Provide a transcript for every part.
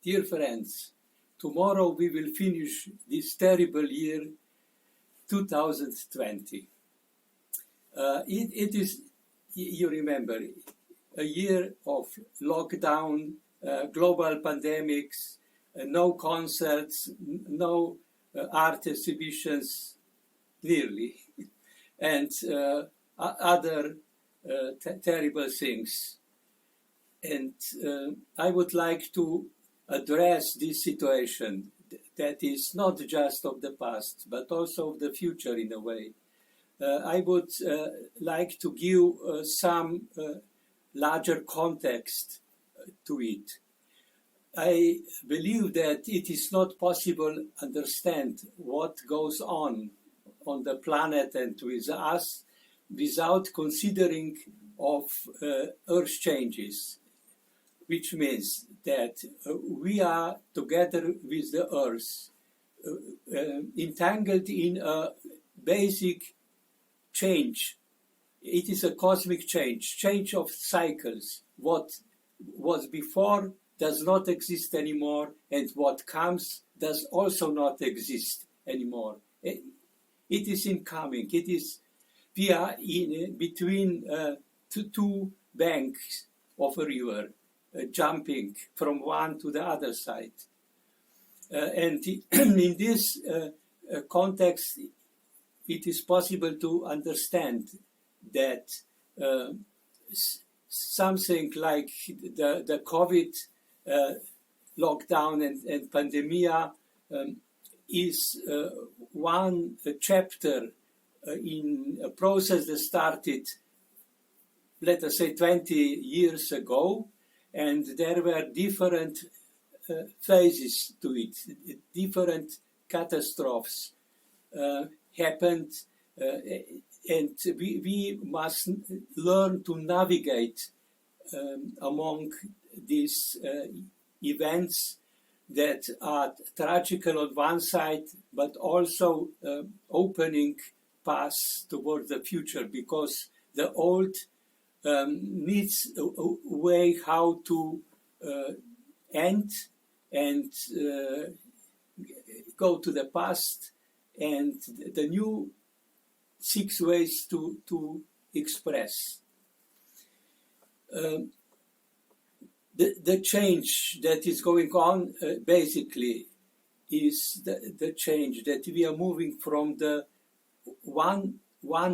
Dear friends, tomorrow we will finish this terrible year 2020. It is, you remember, a year of lockdown, global pandemics, no concerts, no art exhibitions, nearly, and other terrible things. And I would like to address this situation that is not just of the past, but also of the future in a way. I would like to give some larger context to it. I believe that it is not possible to understand what goes on the planet and with us without considering of Earth changes, which means that we are together with the Earth, entangled in a basic change. It is a cosmic change of cycles. What was before does not exist anymore, and what comes does also not exist anymore. It is incoming. We are in between two banks of a river, jumping from one to the other side. And in this context, it is possible to understand that something like the COVID lockdown and pandemia is one chapter in a process that started, let us say, 20 years ago, and there were different phases to it, different catastrophes happened, and we must learn to navigate among these events that are tragical on one side, but also opening paths towards the future, because the old needs a way how to end and go to the past, and the new 6 ways to express. The change that is going on basically is the change that we are moving from the one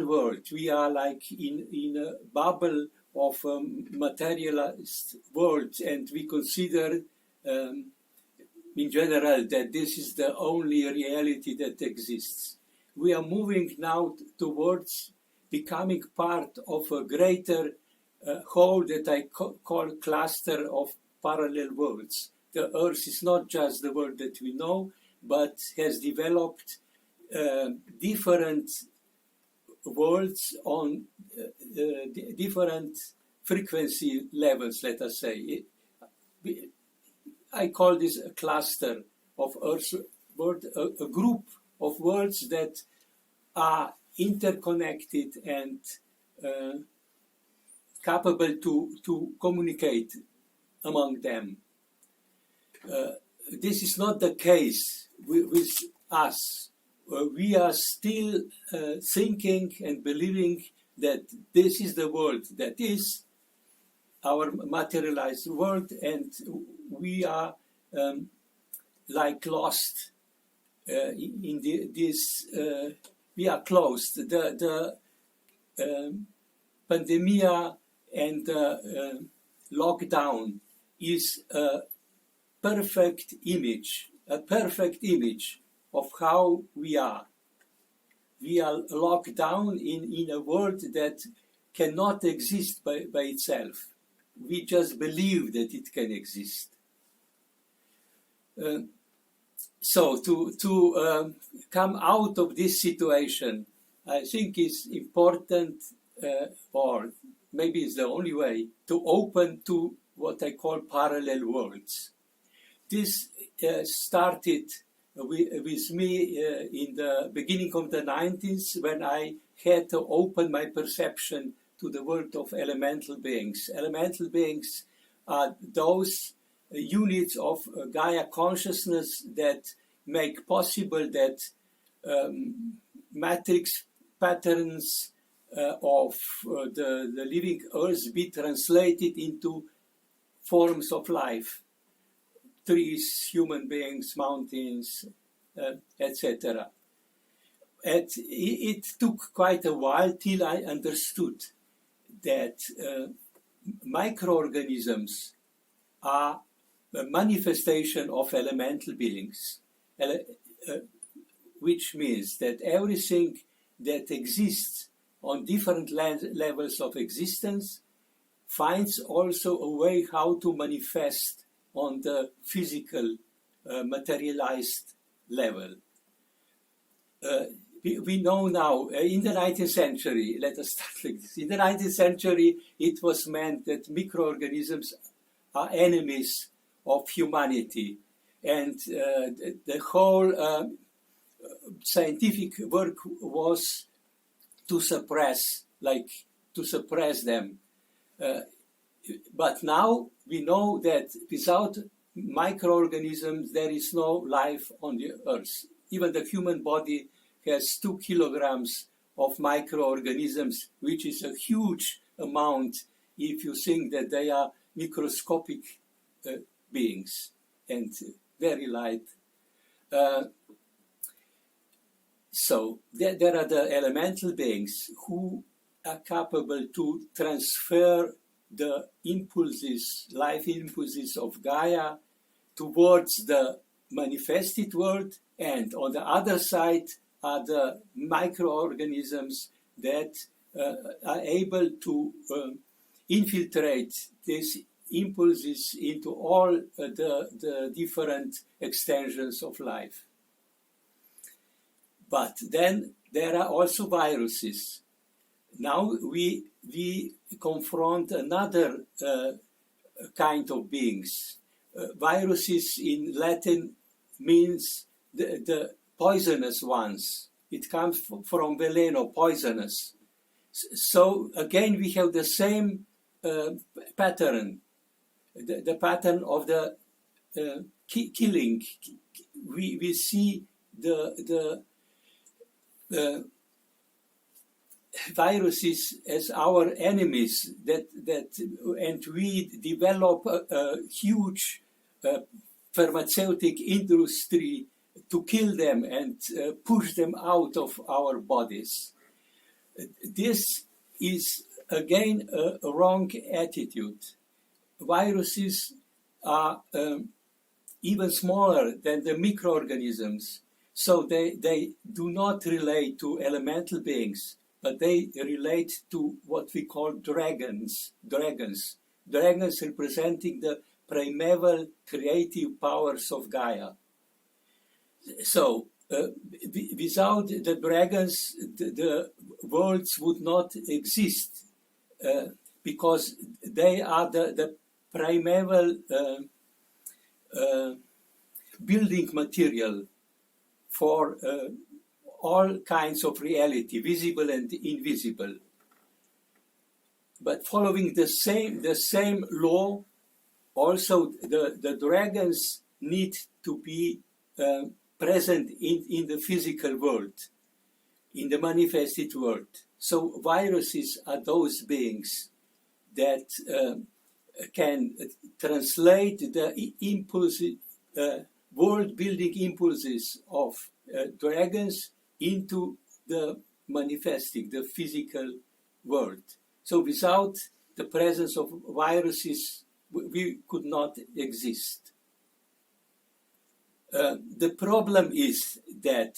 world. We are like in a bubble of a materialist world, and we consider in general that this is the only reality that exists. We are moving now towards becoming part of a greater whole that I call cluster of parallel worlds. The Earth is not just the world that we know, but has developed different worlds on different frequency levels, let us say. I call this a cluster of Earth world, a group of worlds that are interconnected and capable to communicate among them. This is not the case with us. We are still thinking and believing that this is the world that is our materialized world, and we are like lost in this. We are closed. The pandemia and lockdown is a perfect image of how we are. We are locked down in a world that cannot exist by itself. We just believe that it can exist. So to come out of this situation, I think it's important, or maybe it's the only way, to open to what I call parallel worlds. This started with me in the beginning of the 90s, when I had to open my perception to the world of elemental beings. Elemental beings are those units of Gaia consciousness that make possible that matrix patterns of the living earth be translated into forms of life, trees, human beings, mountains, etc. It took quite a while till I understood that microorganisms are a manifestation of elemental beings, which means that everything that exists on different levels of existence finds also a way how to manifest on the physical, materialized level. We know now, in the 19th century, let us start like this. In the 19th century, it was meant that microorganisms are enemies of humanity. And the whole scientific work was to suppress them. But now we know that without microorganisms, there is no life on the earth. Even the human body has 2 kilograms of microorganisms, which is a huge amount if you think that they are microscopic beings and very light. So there are the elemental beings who are capable to transfer the impulses, life impulses of Gaia towards the manifested world, and on the other side are the microorganisms that are able to infiltrate these impulses into all the different extensions of life. But then there are also viruses. Now we confront another kind of beings. Viruses in Latin means the poisonous ones. It comes from veleno, poisonous. So again, we have the same pattern, the pattern of the killing. We see the viruses as our enemies, and we develop a huge pharmaceutic industry to kill them and push them out of our bodies. This is again a wrong attitude. Viruses are even smaller than the microorganisms, so they do not relate to elemental beings, but they relate to what we call dragons. Dragons representing the primeval creative powers of Gaia. So, without the dragons, the worlds would not exist, because they are the primeval building material for all kinds of reality, visible and invisible. But following the same law, also the dragons need to be present in the physical world, in the manifested world. So viruses are those beings that can translate the impulses, world-building impulses of dragons into the manifesting, the physical world. So without the presence of viruses, we could not exist. The problem is that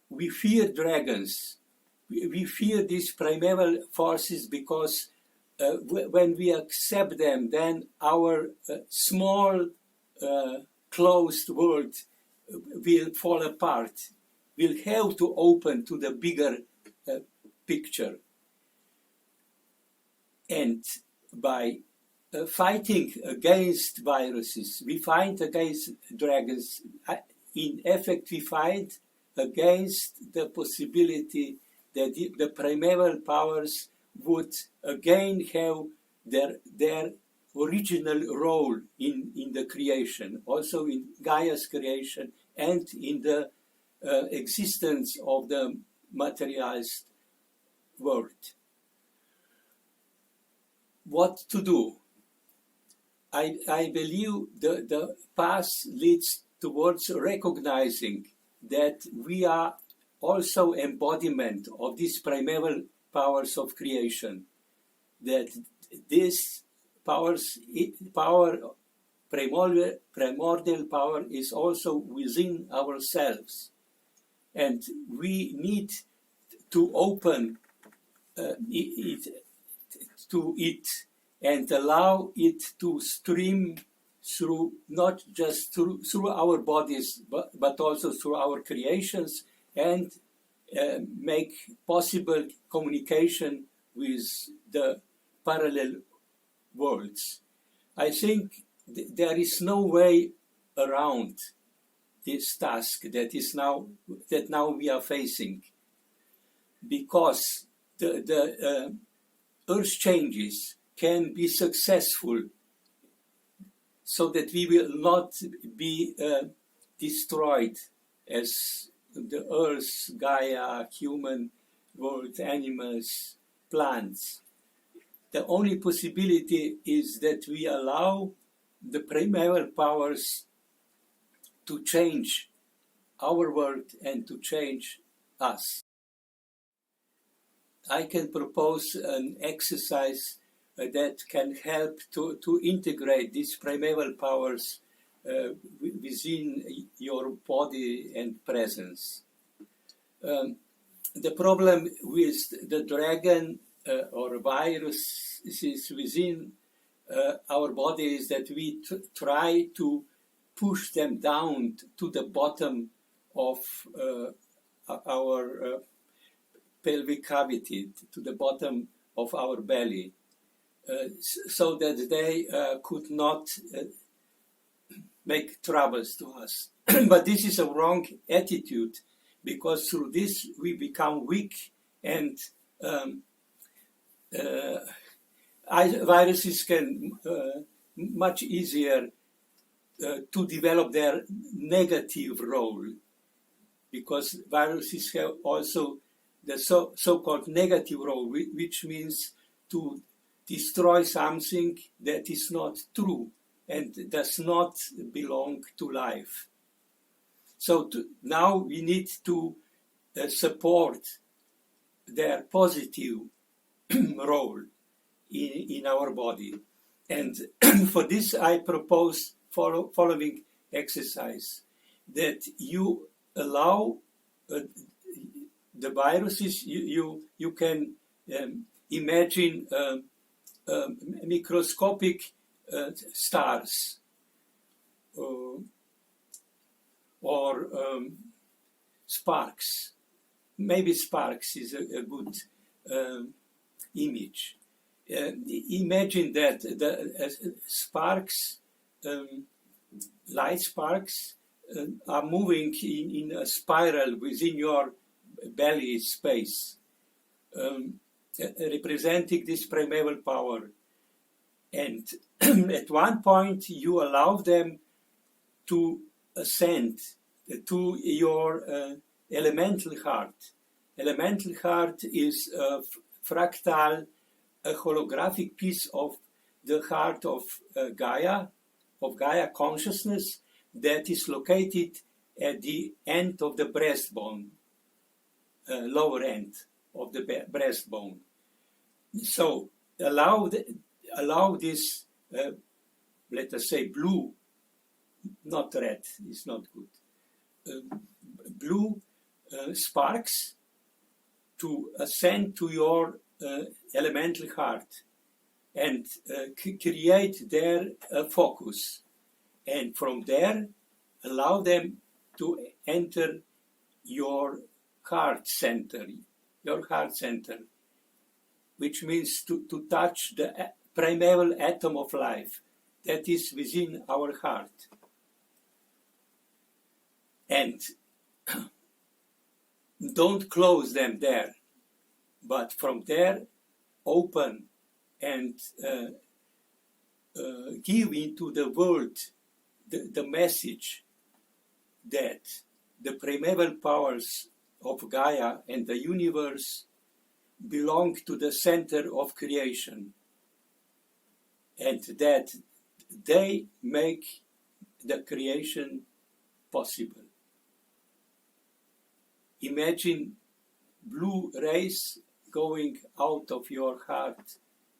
we fear dragons. We fear these primeval forces because when we accept them, then our small, closed world will fall apart. We'll have to open to the bigger picture. And by fighting against viruses, we fight against dragons. In effect, we fight against the possibility that the primeval powers would again have their original role in the creation, also in Gaia's creation and in the existence of the materialized world. What to do? I believe the path leads towards recognizing that we are also embodiment of these primeval powers of creation, that this primordial power is also within ourselves, and we need to open it and allow it to stream through, not just through our bodies, but also through our creations, and make possible communication with the parallel worlds. I think there is no way around this task that now we are facing, because the Earth changes can be successful, so that we will not be destroyed as the Earth, Gaia, human world, animals, plants. The only possibility is that we allow the primeval powers to change our world and to change us. I can propose an exercise that can help to integrate these primeval powers within your body and presence. The problem with the dragon or viruses within our body is that we try to push them down to the bottom of our pelvic cavity, to the bottom of our belly, so that they could not make troubles to us. But this is a wrong attitude, because through this we become weak, and viruses can much easier to develop their negative role, because viruses have also the so-called negative role, which means to destroy something that is not true and does not belong to life. So now we need to support their positive role in our body. And for this I propose following exercise, that you allow the viruses. You can imagine microscopic stars, or sparks. Maybe sparks is a good image. Imagine that the sparks, light sparks, are moving in a spiral within your belly space, representing this primeval power. And at one point you allow them to ascend to your elemental heart. Elemental heart is a fractal, a holographic piece of the heart of Gaia consciousness, that is located at the end of the breastbone, lower end of the breastbone. So allow this, let us say, blue, not red, it's not good, blue sparks to ascend to your elemental heart and create their focus. And from there, allow them to enter your heart center, which means to touch the primeval atom of life that is within our heart. And don't close them there, but from there open and give into the world the message that the primeval powers of Gaia and the universe belong to the center of creation, and that they make the creation possible. Imagine blue rays going out of your heart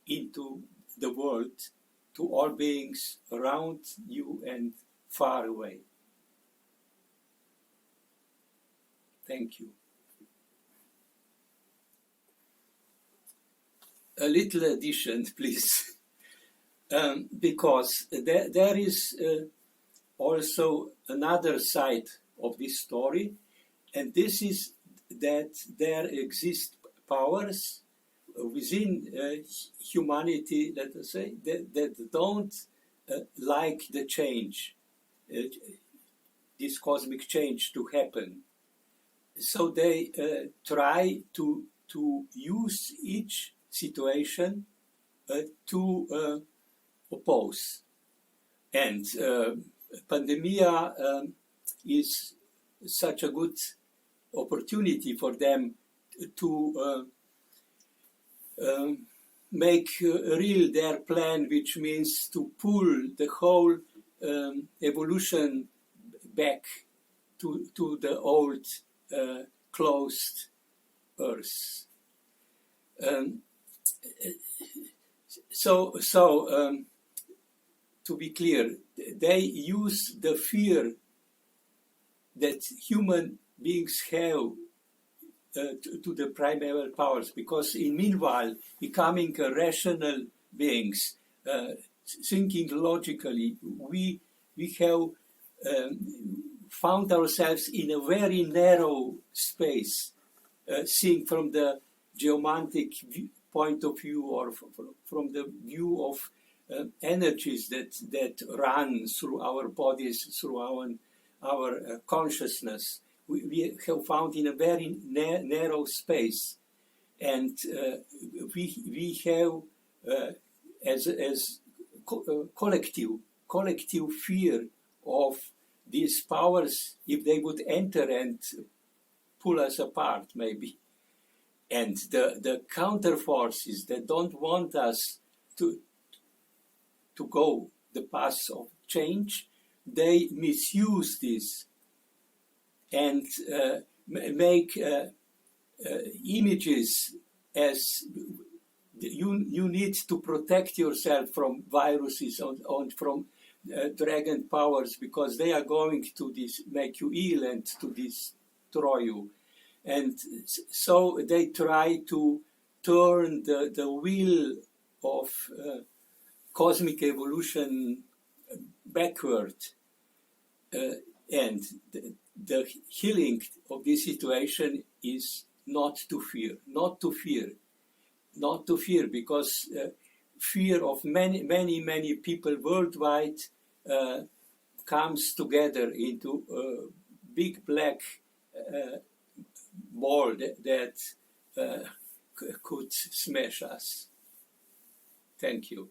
into the world, to all beings around you and far away. Thank you. A little addition, please, because there is also another side of this story, and this is that there exist powers within humanity, let us say, that don't like the change, this cosmic change to happen. So they try to use each situation to oppose. And pandemia is such a good opportunity for them to make real their plan, which means to pull the whole evolution back to the old closed earth. So to be clear, they use the fear that human beings have to the primeval powers, because in meanwhile, becoming rational beings, thinking logically, we have found ourselves in a very narrow space, seeing from the geomantic point of view, or from the view of energies that run through our bodies, through our consciousness. We have found in a very narrow space, and we have as collective fear of these powers, if they would enter and pull us apart, maybe. And the counter forces that don't want us to go the path of change, they misuse this and make images as you need to protect yourself from viruses and from dragon powers, because they are going to make you ill and to destroy you. And so they try to turn the wheel of cosmic evolution backward. And the healing of this situation is not to fear, because fear of many people worldwide comes together into a big black ball that could smash us. Thank you.